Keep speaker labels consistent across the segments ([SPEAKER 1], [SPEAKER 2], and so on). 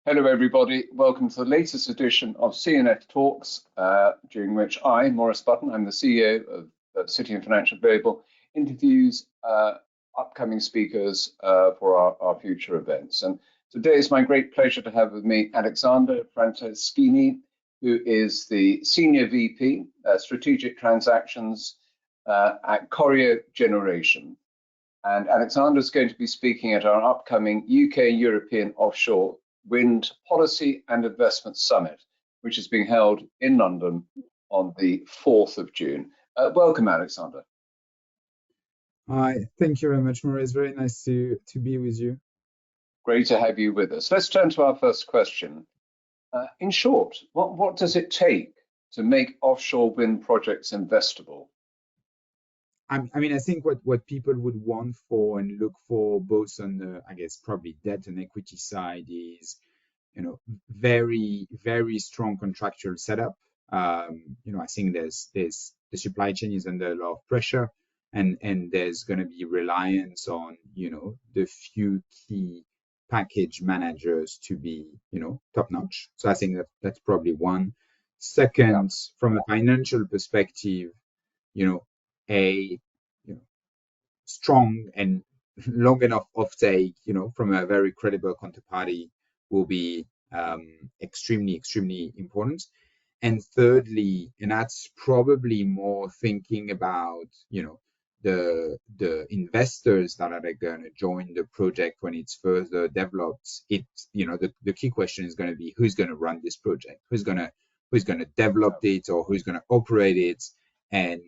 [SPEAKER 1] Hello, everybody. Welcome to the latest edition of CNF Talks, during which I, Maurice Button, I'm the CEO of City and Financial Global, interviews upcoming speakers for our future events. And today it's my great pleasure to have with me Alexandre Franceschini, who is the Senior VP, Strategic Transactions at Corio Generation. And Alexandre is going to be speaking at our upcoming UK European Offshore Wind Policy and Investment Summit, which is being held in London on the 4th of June. Welcome, Alexandre.
[SPEAKER 2] Hi, thank you very much, Maurice. Very nice to be with you.
[SPEAKER 1] Great to have you with us. Let's turn to our first question. In short, what does it take to make offshore wind projects investable?
[SPEAKER 2] I think what people would want for and look for, both on the, I guess, probably debt and equity side, is, very, very strong contractual setup. I think there's the supply chain is under a lot of pressure, and there's going to be reliance on, the few key package managers to be, top notch. So I think that's probably one. Second, from a financial perspective, a strong and long enough offtake, from a very credible counterparty will be extremely, extremely important. And thirdly, and that's probably more thinking about, the investors that are going to join the project when it's further developed. The key question is going to be who's going to run this project, who's going to develop it, or who's going to operate it. And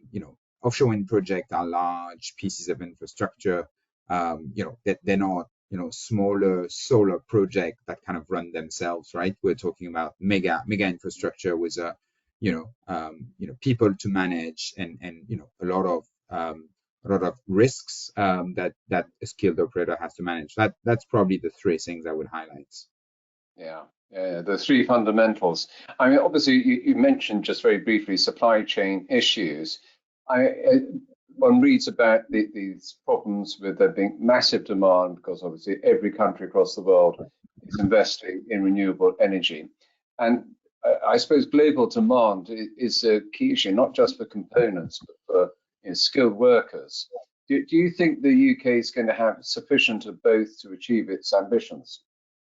[SPEAKER 2] offshore wind projects are large pieces of infrastructure. That they're not, smaller solar projects that kind of run themselves, right? We're talking about mega infrastructure with people to manage and a lot of risks that a skilled operator has to manage. That's probably the three things I would highlight.
[SPEAKER 1] Yeah, the three fundamentals. I mean, obviously, you mentioned just very briefly supply chain issues. One reads about these problems with there being massive demand, because obviously every country across the world is investing in renewable energy. And I suppose global demand is a key issue, not just for components, but for skilled workers. Do you think the UK is going to have sufficient of both to achieve its ambitions?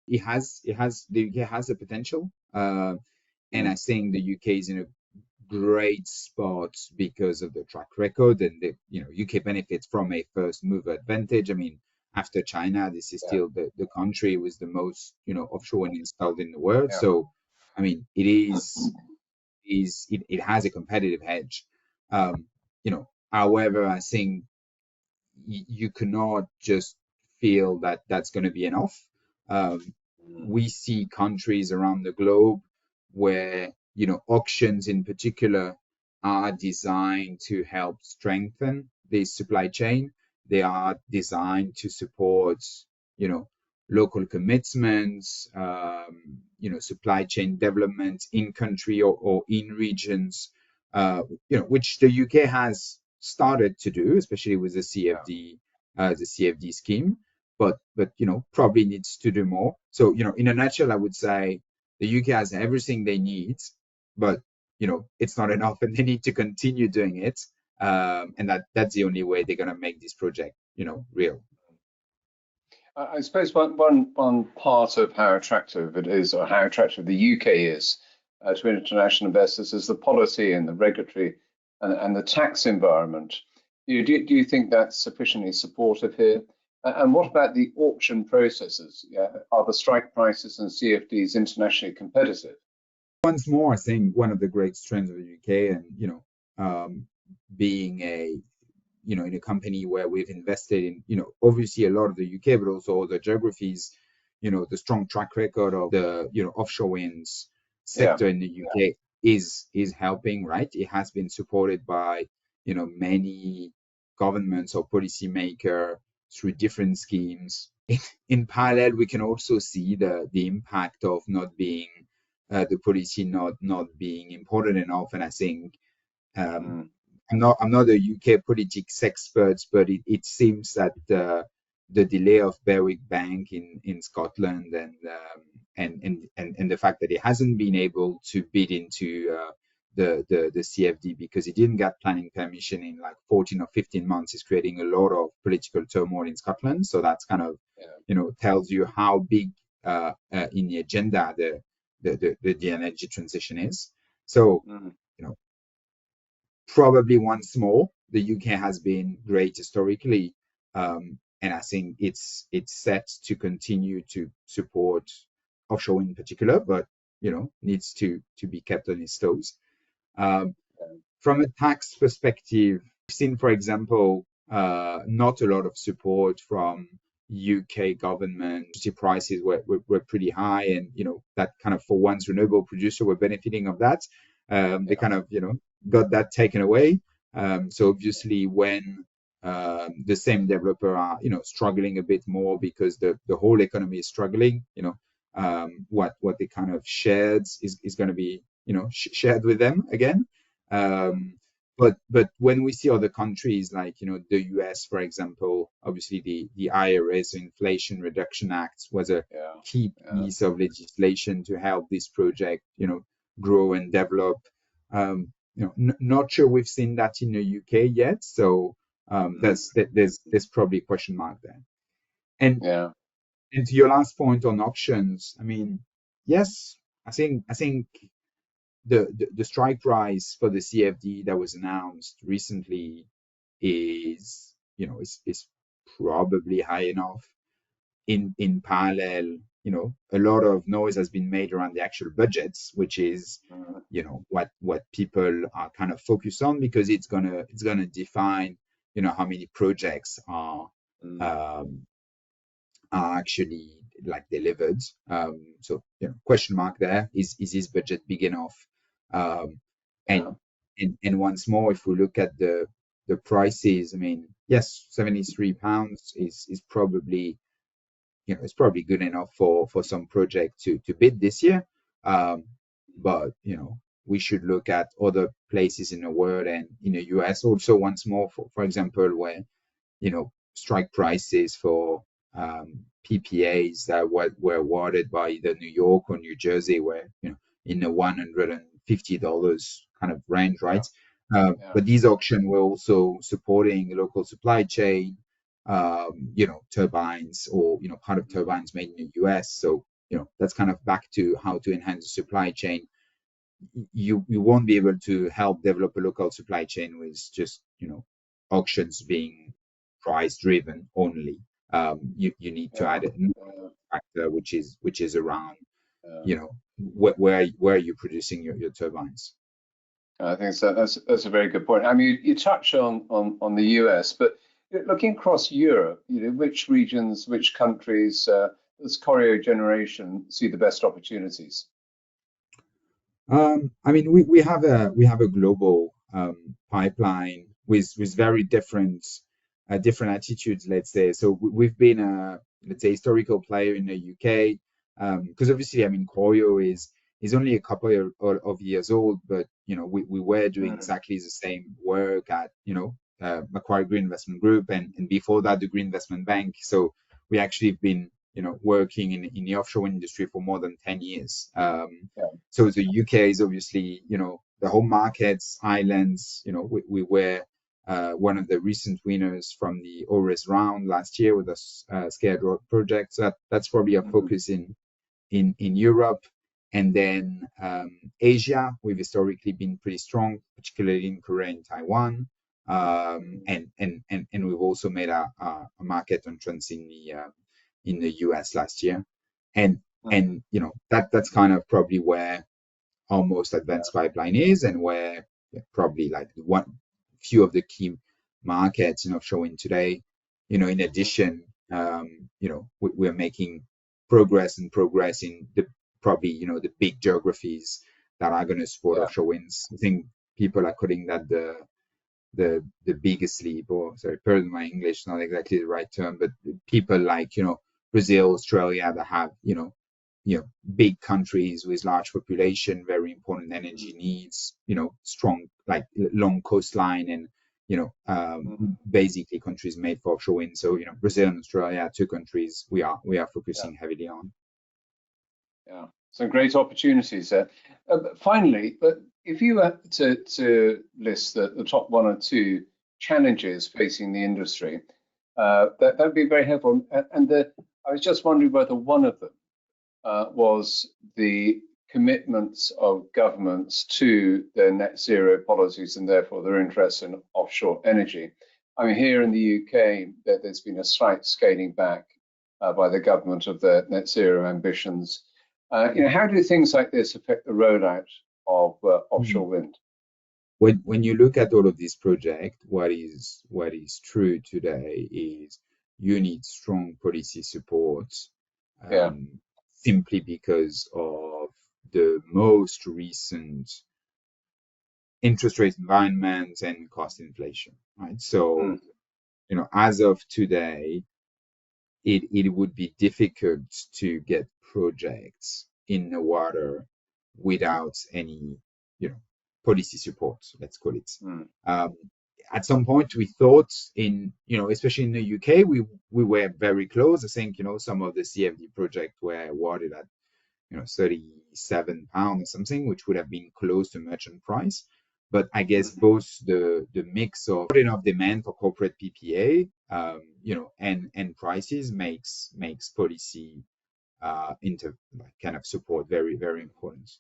[SPEAKER 2] The UK has the potential, and I think the UK is in a great spot because of the track record, and the UK benefits from a first mover advantage. I mean, after China, this is still the country with the most offshore wind installed in the world. Yeah. So I mean, it has a competitive edge. However, I think you cannot just feel that that's going to be enough. We see countries around the globe where auctions in particular are designed to help strengthen the supply chain. They are designed to support local commitments, supply chain development in country or in regions, which the UK has started to do, especially with the CFD scheme, but probably needs to do more. So in a nutshell, I would say the UK has everything they need, but it's not enough, and they need to continue doing it. And that's the only way they're going to make this project real.
[SPEAKER 1] I suppose one part of how attractive it is, or how attractive the UK is to international investors, is the policy and the regulatory and the tax environment. Do you think that's sufficiently supportive here? And what about the auction processes? Are the strike prices and CFDs internationally competitive?
[SPEAKER 2] Once more, I think one of the great strengths of the UK, and being in a company where we've invested in obviously a lot of the UK, but also other geographies, the strong track record of the offshore winds sector in the UK is helping, right? It has been supported by many governments or policymakers through different schemes. In parallel, we can also see the impact of not being the policy not being important enough. And I think I'm not a UK politics expert, but it seems that the delay of Berwick Bank in Scotland and the fact that it hasn't been able to bid into the CFD because it didn't get planning permission in like 14 or 15 months is creating a lot of political turmoil in Scotland. So that's kind of, tells you how big in the agenda the energy transition is. So, probably once more, the UK has been great historically. And I think it's set to continue to support offshore in particular, but needs to be kept on its toes. From a tax perspective, we've seen, for example, not a lot of support from UK government. Prices were pretty high, and that kind of, for once, renewable producer were benefiting of that. They kind of got that taken away. So obviously, when the same developer are struggling a bit more because the whole economy is struggling, what they kind of shared is going to be shared with them again. But when we see other countries like the US, for example, obviously the IRA, so Inflation Reduction Act, was a key piece of legislation to help this project grow and develop. Not sure we've seen that in the UK yet, so there's probably a question mark there. And to your last point on auctions, I mean, yes, I think the strike price for the CFD that was announced recently is probably high enough. In parallel, a lot of noise has been made around the actual budgets, which is what people are kind of focused on, because it's gonna define how many projects are actually like delivered. So question mark there, is his budget big enough? And once more, if we look at the prices, I mean, yes, £73 is probably it's probably good enough for some project to bid this year. But we should look at other places in the world and in the US also once more, for example, where strike prices for PPAs that were awarded by either New York or New Jersey were in the $150 kind of range, right? But these auctions were also supporting local supply chain, turbines, or part of turbines made in the US. So that's kind of back to how to enhance the supply chain. You won't be able to help develop a local supply chain with just auctions being price driven only. You need to add a factor which is around where are you producing your turbines.
[SPEAKER 1] I think so. That's a very good point. I mean, you touch on the US, but looking across Europe, which regions, which countries does Corio Generation see the best opportunities?
[SPEAKER 2] I mean, we have a global pipeline with very different attitudes, let's say. So we've been a, let's say, historical player in the UK, because obviously, I mean, Corio is only a couple of years old, but we were doing exactly the same work at Macquarie Green Investment Group, and before that the Green Investment Bank. So we actually have been working in the offshore industry for more than 10 years. So the UK is obviously the home markets, islands. We were one of the recent winners from the ORES round last year with the Scared Road project. So that's probably a focus in Europe. And then Asia, we've historically been pretty strong, particularly in Korea and Taiwan. And we've also made a market entrance in the US last year. And that's kind of probably where our most advanced pipeline is, and where probably like few of the key markets showing today. In addition, we're making progress in the probably the big geographies that are going to support offshore winds. I think people are calling that the biggest leap, or sorry, pardon my English, not exactly the right term, but people like Brazil, Australia, that have big countries with large population, very important energy needs, strong, like long coastline, basically countries made for offshore wind. So, Brazil and Australia, two countries we are focusing heavily on.
[SPEAKER 1] Yeah, some great opportunities there. Finally, if you were to list the top one or two challenges facing the industry, that would be very helpful. I was just wondering whether one of them was the commitments of governments to their net zero policies and therefore their interest in offshore energy. I mean, here in the UK, there's been a slight scaling back by the government of their net zero ambitions. How do things like this affect the rollout of offshore wind?
[SPEAKER 2] When you look at all of these projects, what is true today is you need strong policy support, simply because of the most recent interest rate environment and cost inflation, right? So, as of today, it would be difficult to get projects in the water without any, policy support, let's call it. At some point, we thought especially in the UK, we were very close. I think, some of the CFD projects were awarded at, £37 or something, which would have been close to merchant price. But I guess both the mix of enough demand for corporate PPA, and prices makes policy kind of support very, very important.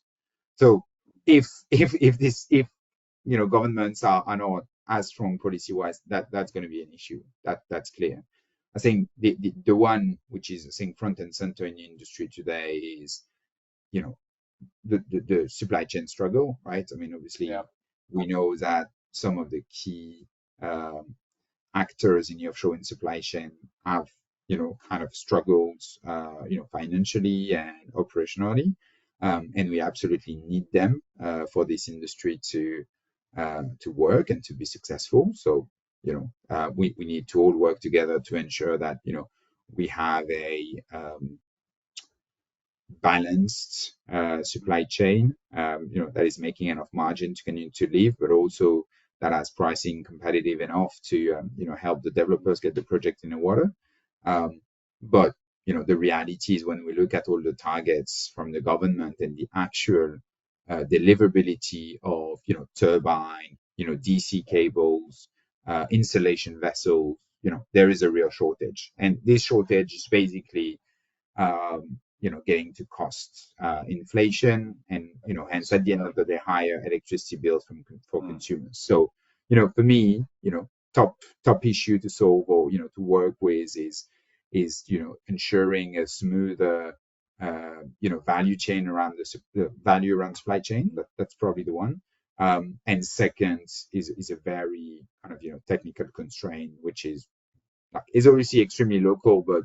[SPEAKER 2] So if governments are not as strong policy wise, that's going to be an issue. That's clear. I think the one which is, I think, front and center in the industry today is the supply chain struggle, right? I mean, obviously, we know that some of the key actors in the offshore wind supply chain have, kind of struggled, financially and operationally, and we absolutely need them for this industry to work and to be successful. So, we need to all work together to ensure that, we have a balanced supply chain, that is making enough margin to continue to live, but also that has pricing competitive enough to, help the developers get the project in the water. But, the reality is when we look at all the targets from the government and the actual deliverability of, turbine, DC cables, installation vessels, there is a real shortage. And this shortage is basically, getting to cost inflation and, hence at the end of the day, higher electricity bills for consumers. So, for me, top issue to solve or, to work with is, ensuring a smoother, value chain around the value around supply chain. That's probably the one. And second is a very kind of, technical constraint, which is obviously extremely local, but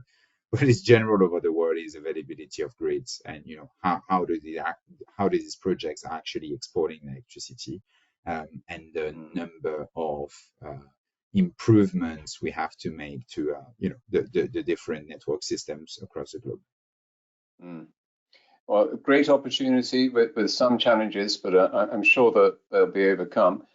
[SPEAKER 2] it's general over the world, is availability of grids and, how do these projects are actually exporting electricity, and the number of improvements we have to make to, the different network systems across the globe.
[SPEAKER 1] Well, a great opportunity with some challenges, but I'm sure that they'll be overcome.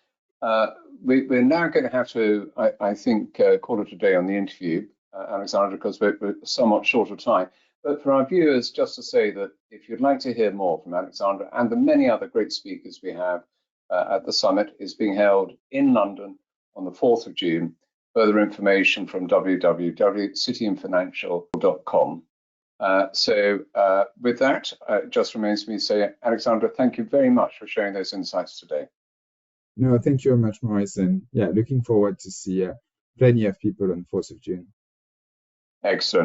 [SPEAKER 1] We're now going to have to, I think, call it a day on the interview, Alexandre, because we're somewhat short of time. But for our viewers, just to say that if you'd like to hear more from Alexandre and the many other great speakers we have at the summit, is being held in London on the 4th of June. Further information from www.cityandfinancial.com. So with that, it just remains for me to say, Alexandre, thank you very much for sharing those insights today.
[SPEAKER 2] No, thank you very much, Maurice. And looking forward to see plenty of people on 4th of June.
[SPEAKER 1] Excellent.